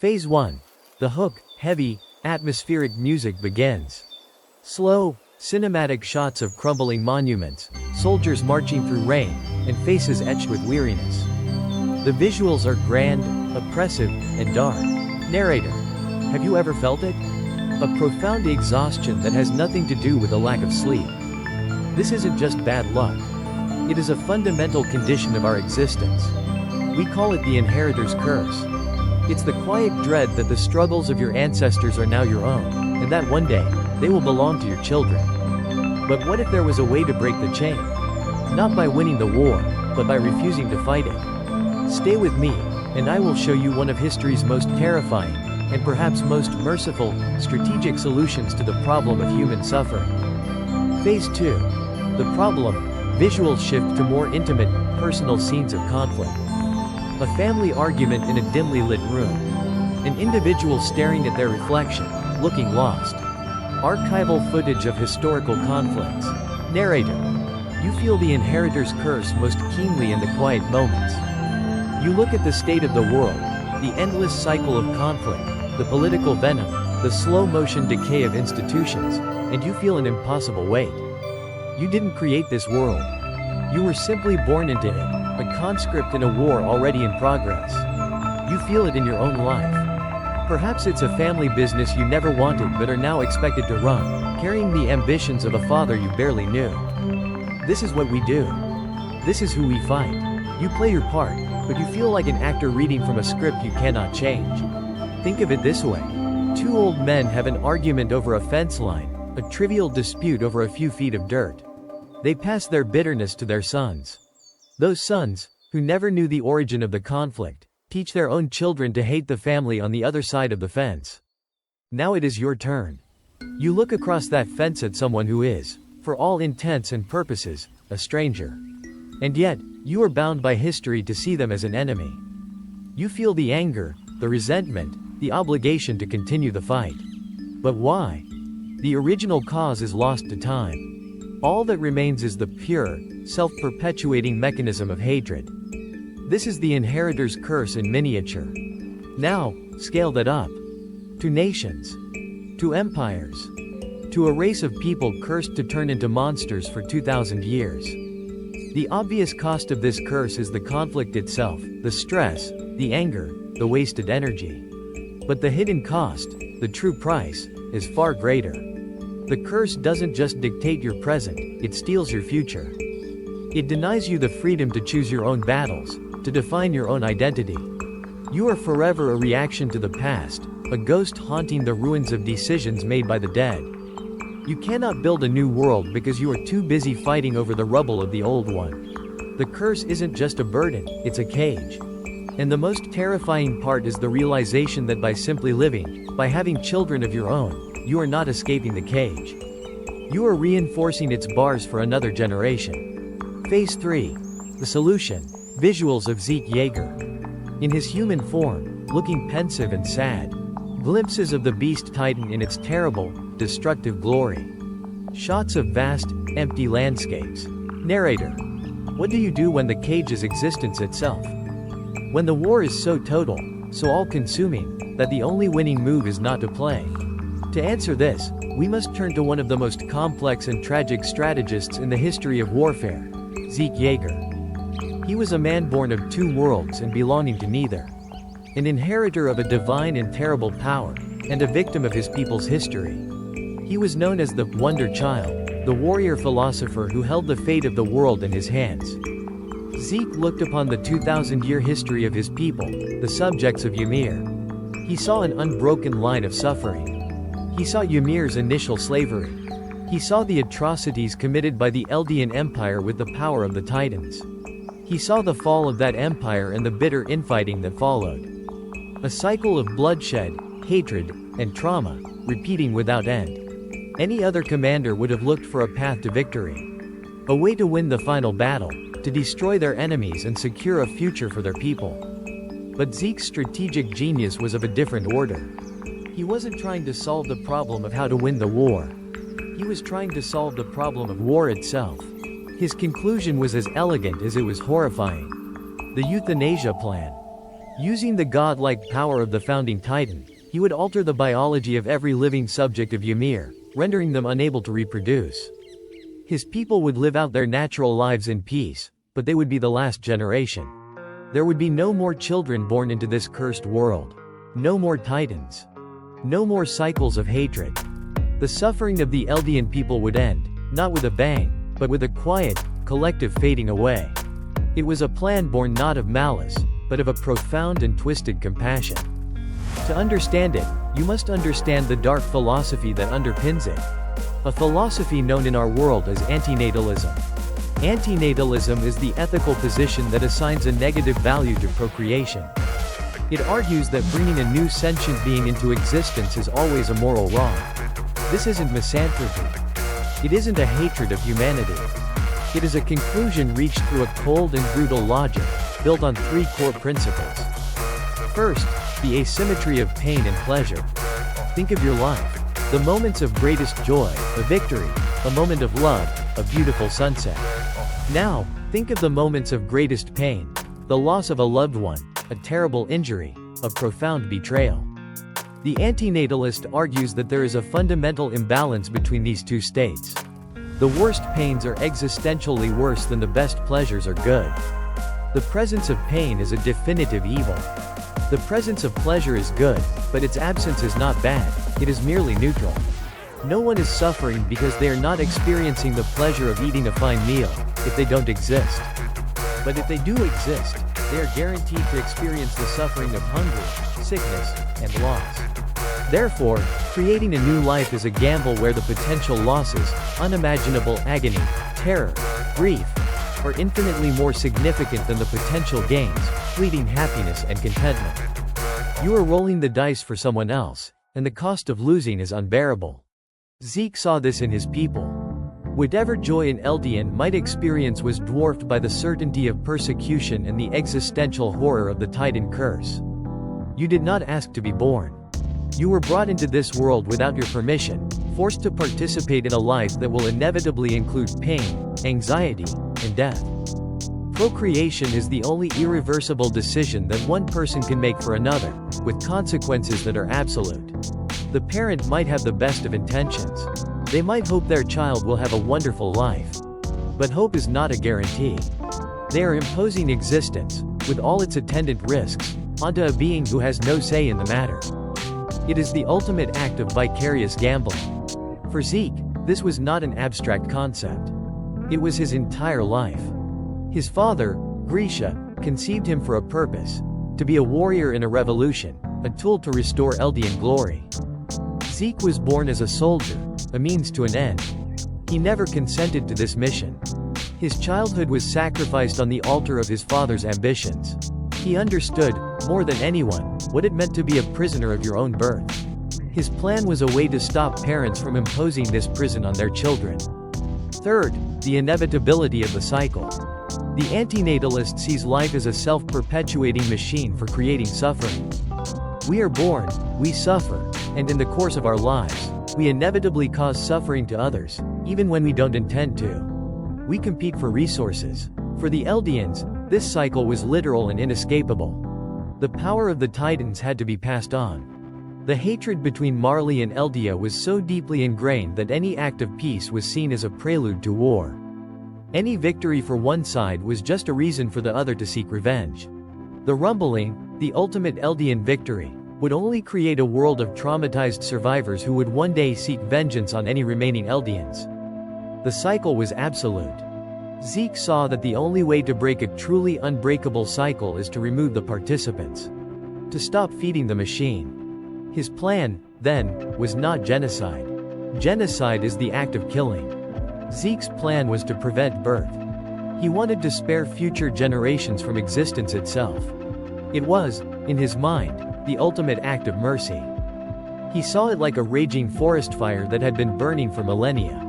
Phase 1. The hook, heavy, atmospheric music begins. Slow, cinematic shots of crumbling monuments, soldiers marching through rain, and faces etched with weariness. The visuals are grand, oppressive, and dark. Narrator. Have you ever felt it? A profound exhaustion that has nothing to do with a lack of sleep. This isn't just bad luck. It is a fundamental condition of our existence. We call it the inheritor's curse. It's the quiet dread that the struggles of your ancestors are now your own, and that one day, they will belong to your children. But what if there was a way to break the chain? Not by winning the war, but by refusing to fight it. Stay with me, and I will show you one of history's most terrifying, and perhaps most merciful, strategic solutions to the problem of human suffering. Phase 2. The problem. Visuals shift to more intimate, personal scenes of conflict. A family argument in a dimly lit room. An individual staring at their reflection, looking lost. Archival footage of historical conflicts. Narrator. You feel the inheritor's curse most keenly in the quiet moments. You look at the state of the world, the endless cycle of conflict, the political venom, the slow-motion decay of institutions, and you feel an impossible weight. You didn't create this world. You were simply born into it, a conscript in a war already in progress. You feel it in your own life. Perhaps it's a family business you never wanted but are now expected to run, carrying the ambitions of a father you barely knew. This is what we do. This is who we fight. You play your part, but you feel like an actor reading from a script you cannot change. Think of it this way. Two old men have an argument over a fence line, a trivial dispute over a few feet of dirt. They pass their bitterness to their sons. Those sons, who never knew the origin of the conflict, teach their own children to hate the family on the other side of the fence. Now it is your turn. You look across that fence at someone who is, for all intents and purposes, a stranger. And yet, you are bound by history to see them as an enemy. You feel the anger, the resentment, the obligation to continue the fight. But why? The original cause is lost to time. All that remains is the pure, self-perpetuating mechanism of hatred. This is the inheritor's curse in miniature. Now, scale that up. To nations. To empires. To a race of people cursed to turn into monsters for 2,000 years. The obvious cost of this curse is the conflict itself, the stress, the anger, the wasted energy. But the hidden cost, the true price, is far greater. The curse doesn't just dictate your present, it steals your future. It denies you the freedom to choose your own battles, to define your own identity. You are forever a reaction to the past, a ghost haunting the ruins of decisions made by the dead. You cannot build a new world because you are too busy fighting over the rubble of the old one. The curse isn't just a burden, it's a cage. And the most terrifying part is the realization that by simply living, by having children of your own, you are not escaping the cage. You are reinforcing its bars for another generation. Phase 3. The solution. Visuals of Zeke Yeager. In his human form, looking pensive and sad. Glimpses of the beast titan in its terrible, destructive glory. Shots of vast, empty landscapes. Narrator. What do you do when the cage is existence itself? When the war is so total, so all-consuming, that the only winning move is not to play? To answer this, we must turn to one of the most complex and tragic strategists in the history of warfare, Zeke Yeager. He was a man born of two worlds and belonging to neither. An inheritor of a divine and terrible power, and a victim of his people's history. He was known as the Wonder Child, the warrior philosopher who held the fate of the world in his hands. Zeke looked upon the 2,000-year history of his people, the subjects of Ymir. He saw an unbroken line of suffering. He saw Ymir's initial slavery. He saw the atrocities committed by the Eldian Empire with the power of the Titans. He saw the fall of that empire and the bitter infighting that followed. A cycle of bloodshed, hatred, and trauma, repeating without end. Any other commander would have looked for a path to victory. A way to win the final battle, to destroy their enemies and secure a future for their people. But Zeke's strategic genius was of a different order. He wasn't trying to solve the problem of how to win the war. He was trying to solve the problem of war itself. His conclusion was as elegant as it was horrifying. The euthanasia plan. Using the godlike power of the founding titan, he would alter the biology of every living subject of Ymir, rendering them unable to reproduce. His people would live out their natural lives in peace, but they would be the last generation. There would be no more children born into this cursed world. No more titans. No more cycles of hatred. The suffering of the Eldian people would end, not with a bang, but with a quiet, collective fading away. It was a plan born not of malice, but of a profound and twisted compassion. To understand it, you must understand the dark philosophy that underpins it. A philosophy known in our world as antinatalism. Antinatalism is the ethical position that assigns a negative value to procreation. It argues that bringing a new sentient being into existence is always a moral wrong. This isn't misanthropy. It isn't a hatred of humanity. It is a conclusion reached through a cold and brutal logic, built on three core principles. First, the asymmetry of pain and pleasure. Think of your life. The moments of greatest joy, a victory, a moment of love, a beautiful sunset. Now, think of the moments of greatest pain, the loss of a loved one, a terrible injury, a profound betrayal. The antinatalist argues that there is a fundamental imbalance between these two states. The worst pains are existentially worse than the best pleasures are good. The presence of pain is a definitive evil. The presence of pleasure is good, but its absence is not bad, it is merely neutral. No one is suffering because they are not experiencing the pleasure of eating a fine meal, if they don't exist. But if they do exist, they are guaranteed to experience the suffering of hunger, sickness, and loss. Therefore, creating a new life is a gamble where the potential losses, unimaginable agony, terror, grief, are infinitely more significant than the potential gains, fleeting happiness and contentment. You are rolling the dice for someone else, and the cost of losing is unbearable. Zeke saw this in his people. Whatever joy an Eldian might experience was dwarfed by the certainty of persecution and the existential horror of the Titan curse. You did not ask to be born. You were brought into this world without your permission, forced to participate in a life that will inevitably include pain, anxiety, and death. Procreation is the only irreversible decision that one person can make for another, with consequences that are absolute. The parent might have the best of intentions. They might hope their child will have a wonderful life. But hope is not a guarantee. They are imposing existence, with all its attendant risks, onto a being who has no say in the matter. It is the ultimate act of vicarious gambling. For Zeke, this was not an abstract concept. It was his entire life. His father, Grisha, conceived him for a purpose: to be a warrior in a revolution, a tool to restore Eldian glory. Zeke was born as a soldier, a means to an end. He never consented to this mission. His childhood was sacrificed on the altar of his father's ambitions. He understood, more than anyone, what it meant to be a prisoner of your own birth. His plan was a way to stop parents from imposing this prison on their children. Third, the inevitability of the cycle. The antinatalist sees life as a self-perpetuating machine for creating suffering. We are born, we suffer, and in the course of our lives, we inevitably cause suffering to others, even when we don't intend to. We compete for resources. For the Eldians, this cycle was literal and inescapable. The power of the Titans had to be passed on. The hatred between Marley and Eldia was so deeply ingrained that any act of peace was seen as a prelude to war. Any victory for one side was just a reason for the other to seek revenge. The rumbling, the ultimate Eldian victory, would only create a world of traumatized survivors who would one day seek vengeance on any remaining Eldians. The cycle was absolute. Zeke saw that the only way to break a truly unbreakable cycle is to remove the participants. To stop feeding the machine. His plan, then, was not genocide. Genocide is the act of killing. Zeke's plan was to prevent birth. He wanted to spare future generations from existence itself. It was, in his mind, the ultimate act of mercy. He saw it like a raging forest fire that had been burning for millennia.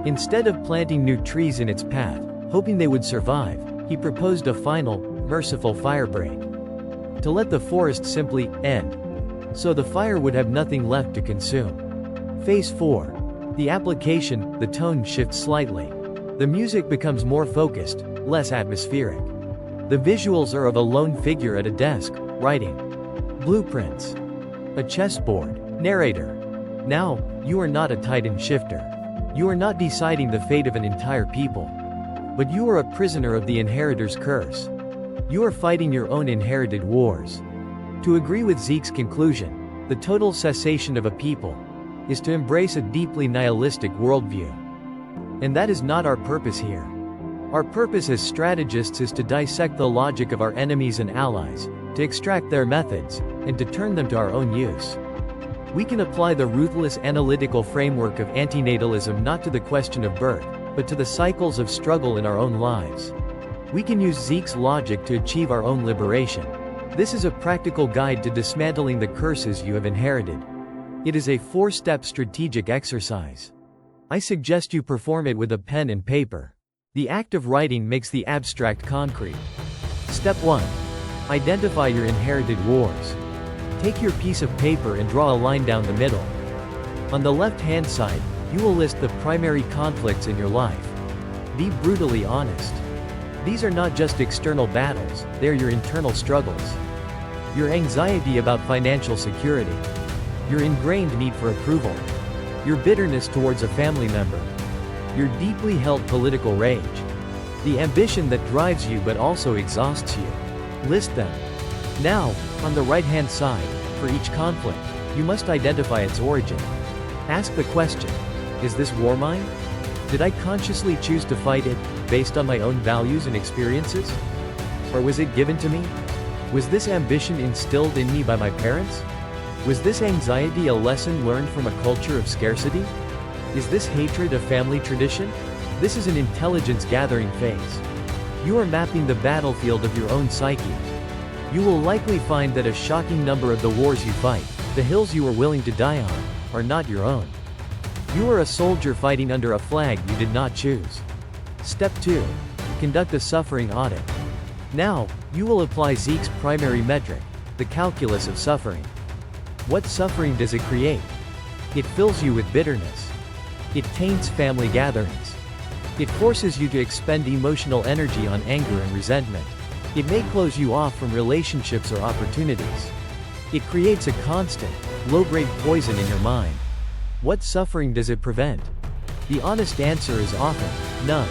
Instead of planting new trees in its path, hoping they would survive, he proposed a final, merciful firebreak. To let the forest simply end. So the fire would have nothing left to consume. Phase 4. The application, the tone shifts slightly. The music becomes more focused, less atmospheric. The visuals are of a lone figure at a desk, writing. Blueprints. A chessboard. Narrator. Now, you are not a Titan shifter. You are not deciding the fate of an entire people. But you are a prisoner of the inheritor's curse. You are fighting your own inherited wars. To agree with Zeke's conclusion, the total cessation of a people is to embrace a deeply nihilistic worldview. And that is not our purpose here. Our purpose as strategists is to dissect the logic of our enemies and allies, to extract their methods, and to turn them to our own use. We can apply the ruthless analytical framework of antinatalism not to the question of birth, but to the cycles of struggle in our own lives. We can use Zeke's logic to achieve our own liberation. This is a practical guide to dismantling the curses you have inherited. It is a 4-step strategic exercise. I suggest you perform it with a pen and paper. The act of writing makes the abstract concrete. Step 1. Identify your inherited wars. Take your piece of paper and draw a line down the middle. On the left-hand side, you will list the primary conflicts in your life. Be brutally honest. These are not just external battles, they are your internal struggles. Your anxiety about financial security. Your ingrained need for approval. Your bitterness towards a family member. Your deeply held political rage. The ambition that drives you but also exhausts you. List them. Now, on the right-hand side, for each conflict, you must identify its origin. Ask the question, is this war mine? Did I consciously choose to fight it, based on my own values and experiences? Or was it given to me? Was this ambition instilled in me by my parents? Was this anxiety a lesson learned from a culture of scarcity? Is this hatred a family tradition? This is an intelligence gathering phase. You are mapping the battlefield of your own psyche. You will likely find that a shocking number of the wars you fight, the hills you are willing to die on, are not your own. You are a soldier fighting under a flag you did not choose. Step 2. Conduct a suffering audit. Now, you will apply Zeke's primary metric, the calculus of suffering. What suffering does it create? It fills you with bitterness. It taints family gatherings. It forces you to expend emotional energy on anger and resentment. It may close you off from relationships or opportunities. It creates a constant, low-grade poison in your mind. What suffering does it prevent? The honest answer is often, none.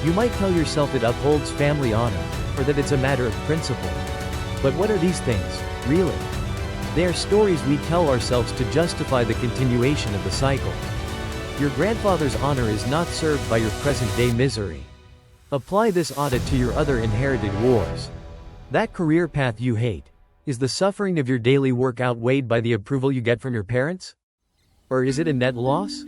You might tell yourself it upholds family honor, or that it's a matter of principle. But what are these things, really? They are stories we tell ourselves to justify the continuation of the cycle. Your grandfather's honor is not served by your present-day misery. Apply this audit to your other inherited wars. That career path you hate. Is the suffering of your daily work outweighed by the approval you get from your parents? Or is it a net loss?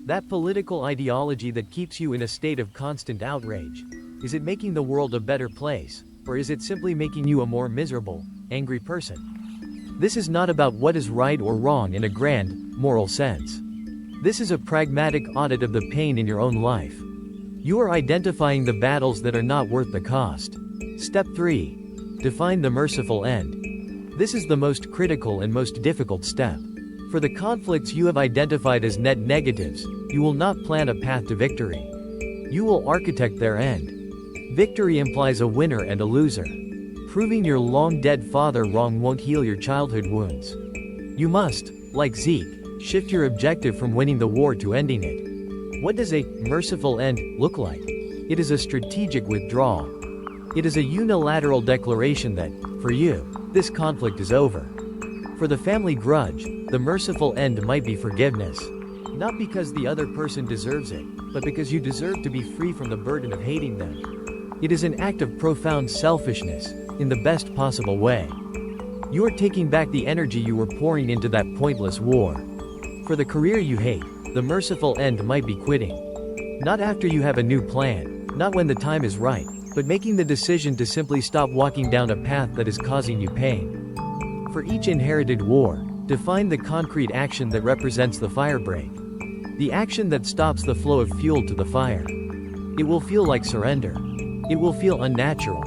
That political ideology that keeps you in a state of constant outrage. Is it making the world a better place? Or is it simply making you a more miserable, angry person? This is not about what is right or wrong in a grand, moral sense. This is a pragmatic audit of the pain in your own life. You are identifying the battles that are not worth the cost. Step 3. Define the merciful end. This is the most critical and most difficult step. For the conflicts you have identified as net negatives, you will not plan a path to victory. You will architect their end. Victory implies a winner and a loser. Proving your long-dead father wrong won't heal your childhood wounds. You must, like Zeke, shift your objective from winning the war to ending it. What does a merciful end look like? It is a strategic withdrawal. It is a unilateral declaration that, for you, this conflict is over. For the family grudge, the merciful end might be forgiveness. Not because the other person deserves it, but because you deserve to be free from the burden of hating them. It is an act of profound selfishness, in the best possible way. You are taking back the energy you were pouring into that pointless war. For the career you hate, the merciful end might be quitting. Not after you have a new plan, not when the time is right, but making the decision to simply stop walking down a path that is causing you pain. For each inherited war, define the concrete action that represents the firebreak. The action that stops the flow of fuel to the fire. It will feel like surrender. It will feel unnatural.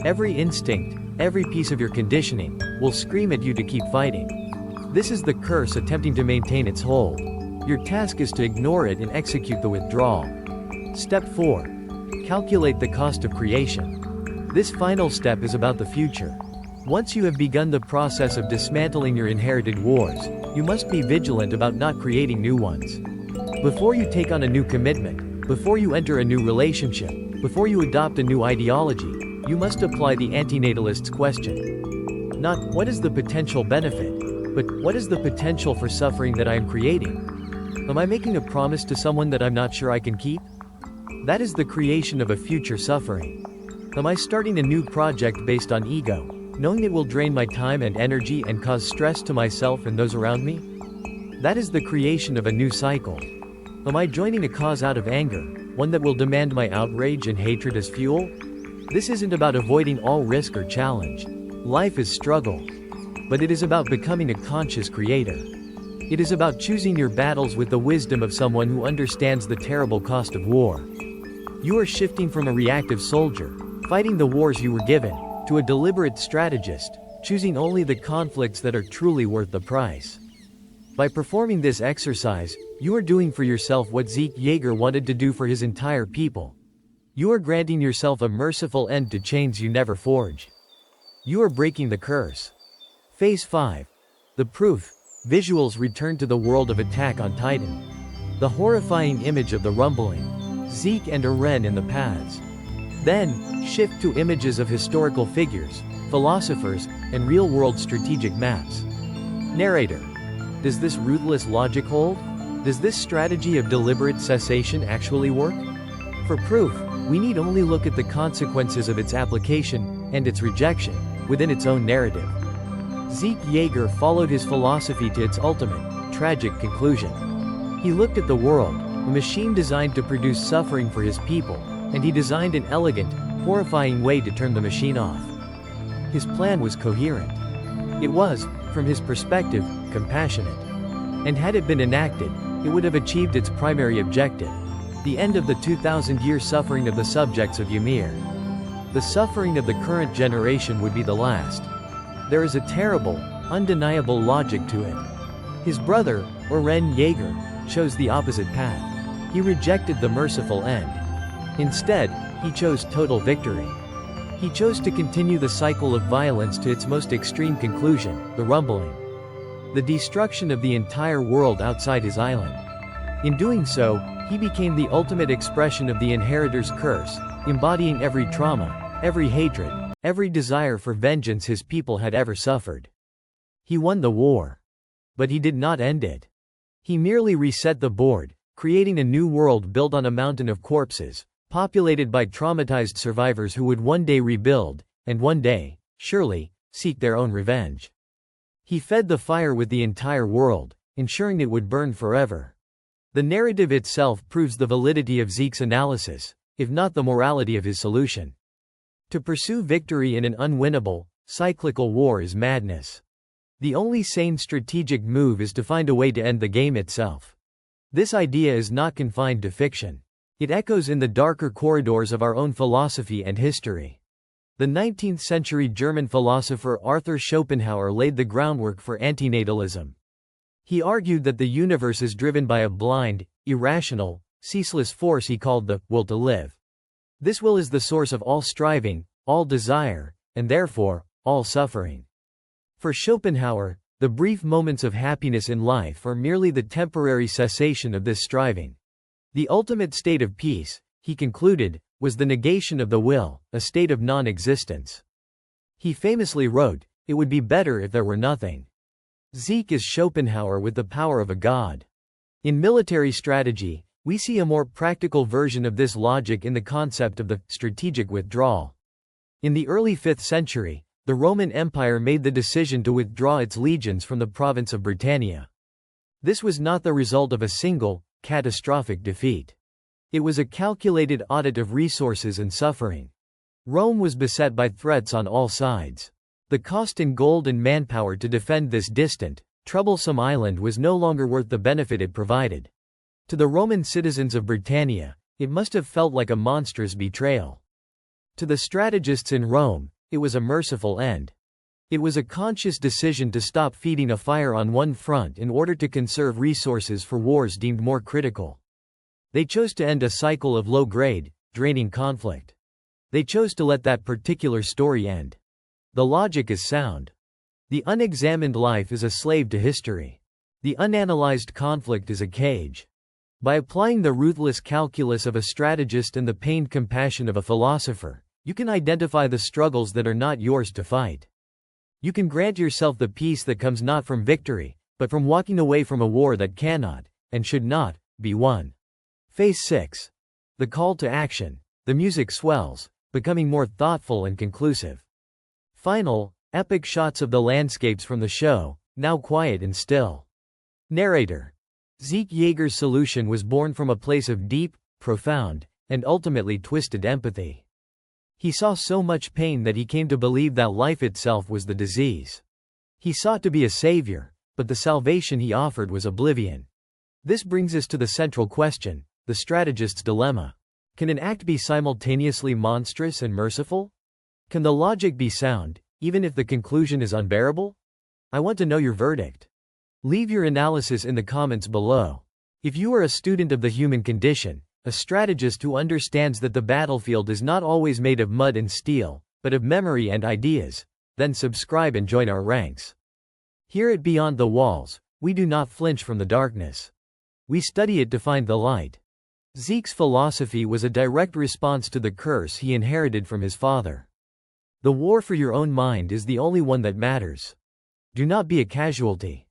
Every instinct, every piece of your conditioning, will scream at you to keep fighting. This is the curse attempting to maintain its hold. Your task is to ignore it and execute the withdrawal. Step 4. Calculate the cost of creation. This final step is about the future. Once you have begun the process of dismantling your inherited wars, you must be vigilant about not creating new ones. Before you take on a new commitment, before you enter a new relationship, before you adopt a new ideology, you must apply the antinatalist's question. Not, what is the potential benefit? But, what is the potential for suffering that I am creating? Am I making a promise to someone that I'm not sure I can keep? That is the creation of a future suffering. Am I starting a new project based on ego, knowing it will drain my time and energy and cause stress to myself and those around me? That is the creation of a new cycle. Am I joining a cause out of anger, one that will demand my outrage and hatred as fuel? This isn't about avoiding all risk or challenge. Life is struggle. But it is about becoming a conscious creator. It is about choosing your battles with the wisdom of someone who understands the terrible cost of war. You are shifting from a reactive soldier, fighting the wars you were given, to a deliberate strategist, choosing only the conflicts that are truly worth the price. By performing this exercise, you are doing for yourself what Zeke Yeager wanted to do for his entire people. You are granting yourself a merciful end to chains you never forged. You are breaking the curse. Phase 5. The proof. Visuals return to the world of Attack on Titan. The horrifying image of the rumbling. Zeke and Eren in the paths. Then, shift to images of historical figures, philosophers, and real-world strategic maps. Narrator. Does this ruthless logic hold? Does this strategy of deliberate cessation actually work? For proof, we need only look at the consequences of its application, and its rejection, within its own narrative. Zeke Yeager followed his philosophy to its ultimate, tragic conclusion. He looked at the world, a machine designed to produce suffering for his people, and he designed an elegant, horrifying way to turn the machine off. His plan was coherent. It was, from his perspective, compassionate. And had it been enacted, it would have achieved its primary objective: the end of the 2,000-year suffering of the subjects of Ymir. The suffering of the current generation would be the last. There is a terrible, undeniable logic to it. His brother, Eren Yeager, chose the opposite path. He rejected the merciful end. Instead, he chose total victory. He chose to continue the cycle of violence to its most extreme conclusion, the rumbling. The destruction of the entire world outside his island. In doing so, he became the ultimate expression of the inheritor's curse, embodying every trauma, every hatred, every desire for vengeance his people had ever suffered. He won the war. But he did not end it. He merely reset the board, creating a new world built on a mountain of corpses, populated by traumatized survivors who would one day rebuild, and one day, surely, seek their own revenge. He fed the fire with the entire world, ensuring it would burn forever. The narrative itself proves the validity of Zeke's analysis, if not the morality of his solution. To pursue victory in an unwinnable, cyclical war is madness. The only sane strategic move is to find a way to end the game itself. This idea is not confined to fiction. It echoes in the darker corridors of our own philosophy and history. The 19th-century German philosopher Arthur Schopenhauer laid the groundwork for antinatalism. He argued that the universe is driven by a blind, irrational, ceaseless force he called the will to live. This will is the source of all striving, all desire, and therefore, all suffering. For Schopenhauer, the brief moments of happiness in life are merely the temporary cessation of this striving. The ultimate state of peace, he concluded, was the negation of the will, a state of non-existence. He famously wrote, "It would be better if there were nothing." Zeke is Schopenhauer with the power of a god. In military strategy, we see a more practical version of this logic in the concept of the strategic withdrawal. In the early 5th century, the Roman Empire made the decision to withdraw its legions from the province of Britannia. This was not the result of a single, catastrophic defeat. It was a calculated audit of resources and suffering. Rome was beset by threats on all sides. The cost in gold and manpower to defend this distant, troublesome island was no longer worth the benefit it provided. To the Roman citizens of Britannia, it must have felt like a monstrous betrayal. To the strategists in Rome, it was a merciful end. It was a conscious decision to stop feeding a fire on one front in order to conserve resources for wars deemed more critical. They chose to end a cycle of low-grade, draining conflict. They chose to let that particular story end. The logic is sound. The unexamined life is a slave to history. The unanalyzed conflict is a cage. By applying the ruthless calculus of a strategist and the pained compassion of a philosopher, you can identify the struggles that are not yours to fight. You can grant yourself the peace that comes not from victory, but from walking away from a war that cannot, and should not, be won. Phase 6. The call to action. The music swells, becoming more thoughtful and conclusive. Final, epic shots of the landscapes from the show, now quiet and still. Narrator. Zeke Yeager's solution was born from a place of deep, profound, and ultimately twisted empathy. He saw so much pain that he came to believe that life itself was the disease. He sought to be a savior, but the salvation he offered was oblivion. This brings us to the central question, the strategist's dilemma. Can an act be simultaneously monstrous and merciful? Can the logic be sound, even if the conclusion is unbearable? I want to know your verdict. Leave your analysis in the comments below. If you are a student of the human condition, a strategist who understands that the battlefield is not always made of mud and steel, but of memory and ideas, then subscribe and join our ranks. Here at Beyond the Walls, we do not flinch from the darkness. We study it to find the light. Zeke's philosophy was a direct response to the curse he inherited from his father. The war for your own mind is the only one that matters. Do not be a casualty.